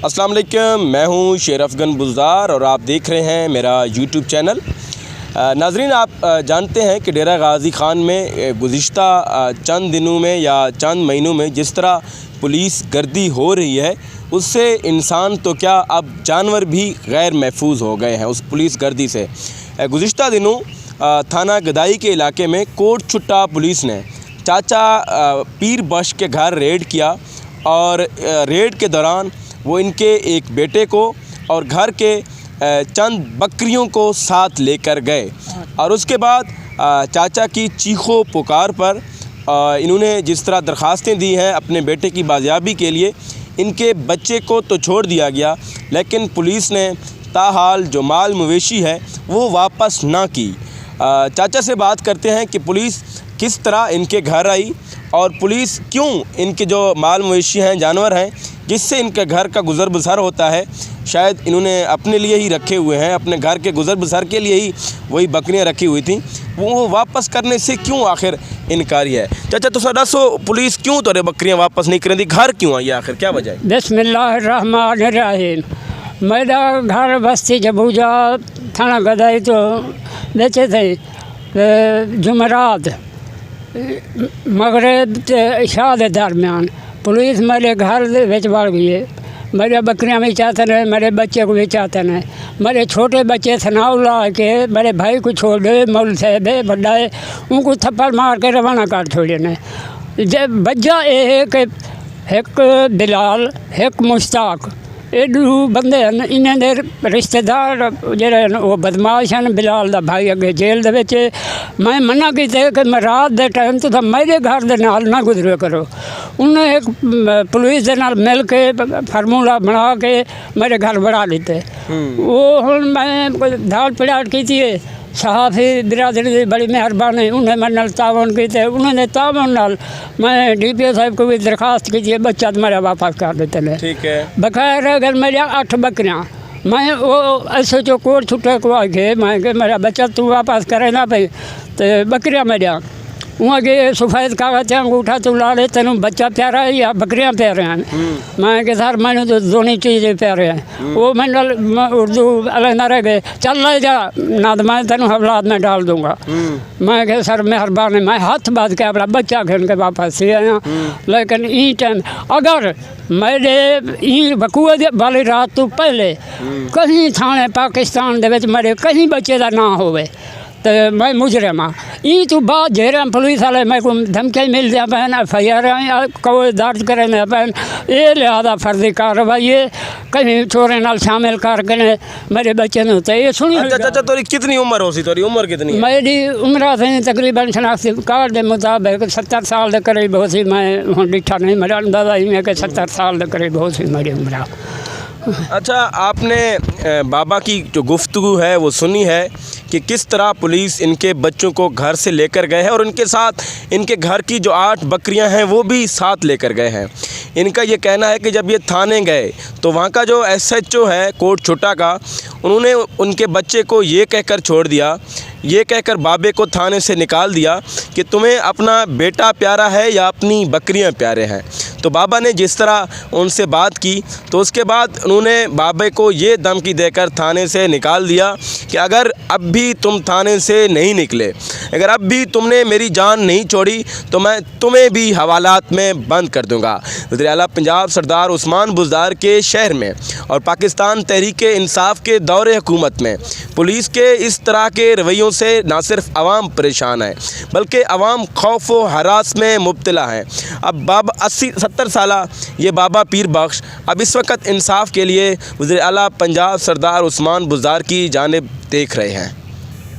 अस्सलाम वालेकुम, मैं हूं शेर अफगन बुज़दार और आप देख रहे हैं मेरा यूट्यूब चैनल। नाज़रीन, आप जानते हैं कि डेरा गाज़ी ख़ान में गुज़िश्ता चंद दिनों में या चंद महीनों में जिस तरह पुलिस गर्दी हो रही है, उससे इंसान तो क्या अब जानवर भी गैर महफूज हो गए हैं उस पुलिस गर्दी से। गुज़िश्ता दिनों थाना गदाई के इलाके में कोट छुट्टा पुलिस ने चाचा पीर बख्श के घर रेड किया और रेड के दौरान वो इनके एक बेटे को और घर के चंद बकरियों को साथ लेकर गए और उसके बाद चाचा की चीखों पुकार पर इन्होंने जिस तरह दरख्वास्तें दी हैं अपने बेटे की बाजियाबी के लिए, इनके बच्चे को तो छोड़ दिया गया, लेकिन पुलिस ने ताहाल जो माल मवेशी है वो वापस ना की। चाचा से बात करते हैं कि पुलिस किस तरह इनके घर आई और पुलिस क्यों इनके जो माल मवेशी हैं, जानवर हैं, जिससे इनके घर का गुज़र बसर होता है, शायद इन्होंने अपने लिए ही रखे हुए हैं, अपने घर के गुज़र बसर के लिए ही वही बकरियां रखी हुई थी, वो वापस करने से क्यों आखिर इनकारी है। चाचा तो दसो पुलिस क्यों तोरे बकरियां वापस नहीं करें दी, घर क्यों आई आखिर, क्या वजह है? बिस्मिल्लाहिर्रहमानिर्रहीम। मेरा घर बस्ती जबूजा थाना गदाई तो बेचे थे जुमरात मगरब इशा के दरमियान पुलिस मेरे घर वड़ गई है। मेरे बकरियां भी चाहते हैं, मेरे बच्चे को भी चाहते हैं। मेरे छोटे बच्चे थनाव ला के मेरे भाई को छोड़ दे, मौल साहब है बड़ा है, उनको थप्पड़ मार के रवाना कर छोड़े ने। जब बच्चा एक बिलाल एक मुश्ताक ये दो बंदे हैं, इन्हें दे रिश्तेदार जेह्ड़े वो बदमाश हैं। बिलाल दा भाई अगे जेल दे विच। मैं मना कीता कि मैं रात दे टाइम तो मेरे घर दे नाल ना गुजरे करो। उन्हें एक पुलिस दे नाल मिल के फार्मूला बना के मेरे घर बढ़ा लेते। वो हुण मैं दाल पड़ाट की है सहाफ़ी बिरादरी की बड़ी मेहरबानी, उन्हें मेरे नाल तावन किए। उन्होंने तावन नाल मैं DPO साहब को भी दरखास्त की है, बच्चा मेरा वापस कर देते हैं। ठीक है। बगैर अगर मेरे 8 बकरियाँ मैं वो SHO कोट छुट्टे को आके मैं मेरा बच्चा तू वापस करे ना भाई, तो बकरियाँ मेरिया वहाँ के सफ़ेद कागज अंगूठा तू ला ले, तेन बच्चा प्यारा है या बकरियाँ प्यारे हैं। मैं कि सर मैंने तो दोनों चीज़ें प्यारे हैं। वो मैंने उर्दू अलग रह गए, चल ले जा ना तो मैं तेन हवलात में डाल दूँगा। मैं कि सर मेहरबानी, मैं हाथ बात के अपना बच्चा खेल के वापस से आया। लेकिन ई टाइम अगर मेरे ई बकुए वाली रात तो पहले कहीं थाने पाकिस्तान दे विच मेरे कहीं बच्चे का ना होवे तो मैं मुजरिम हाँ। ई तो बाद जेर पुलिस वाले मैं को धमकी मिल दिया पैन FIR कोई दर्ज करें पैन, ये लिहाजा फर्जी कार्रवाई है कहीं चोरे नाल शामिल करके मेरे बच्चे ने होते ये सुनी। चाचा तोरी कितनी उम्र हो सी, तोरी उम्र कितनी है? मेरी उम्र थी तकरीबन शनाख्ती कार्ड के मुताबिक 70 साल के करीब हो सी। मैं हूँ डिठा नहीं, मेरा अंदाजा ही है कि 70 साल के करीब हो सी मेरी उम्र। अच्छा, आपने बाबा की जो गुफ्तगू है वो सुनी है कि किस तरह पुलिस इनके बच्चों को घर से लेकर गए हैं और उनके साथ इनके घर की जो 8 बकरियां हैं वो भी साथ लेकर गए हैं। इनका ये कहना है कि जब ये थाने गए तो वहाँ का जो SHO है कोट छुट्टा का, उन्होंने उनके बच्चे को ये कहकर छोड़ दिया, ये कहकर बाबे को थाने से निकाल दिया कि तुम्हें अपना बेटा प्यारा है या अपनी बकरियां प्यारे हैं। तो बाबा ने जिस तरह उनसे बात की तो उसके बाद उन्होंने बाबे को ये धमकी देकर थाने से निकाल दिया कि अगर अब भी तुम थाने से नहीं निकले, अगर अब भी तुमने मेरी जान नहीं छोड़ी तो मैं तुम्हें भी हवालात में बंद कर दूंगा। वज़ीर आला पंजाब सरदार उस्मान बुज़दार के शहर में और पाकिस्तान तहरीक इंसाफ के दौरे हुकूमत में पुलिस के इस तरह के रवैयों से ना सिर्फ आवाम परेशान है बल्कि आवाम खौफ व हरास में मुब्तला है। अब बाबा 70 साल ये बाबा पीर बख्श अब इस वक्त इंसाफ के लिए वज़ीर आला पंजाब सरदार उस्मान बुज़दार की जानिब देख रहे हैं।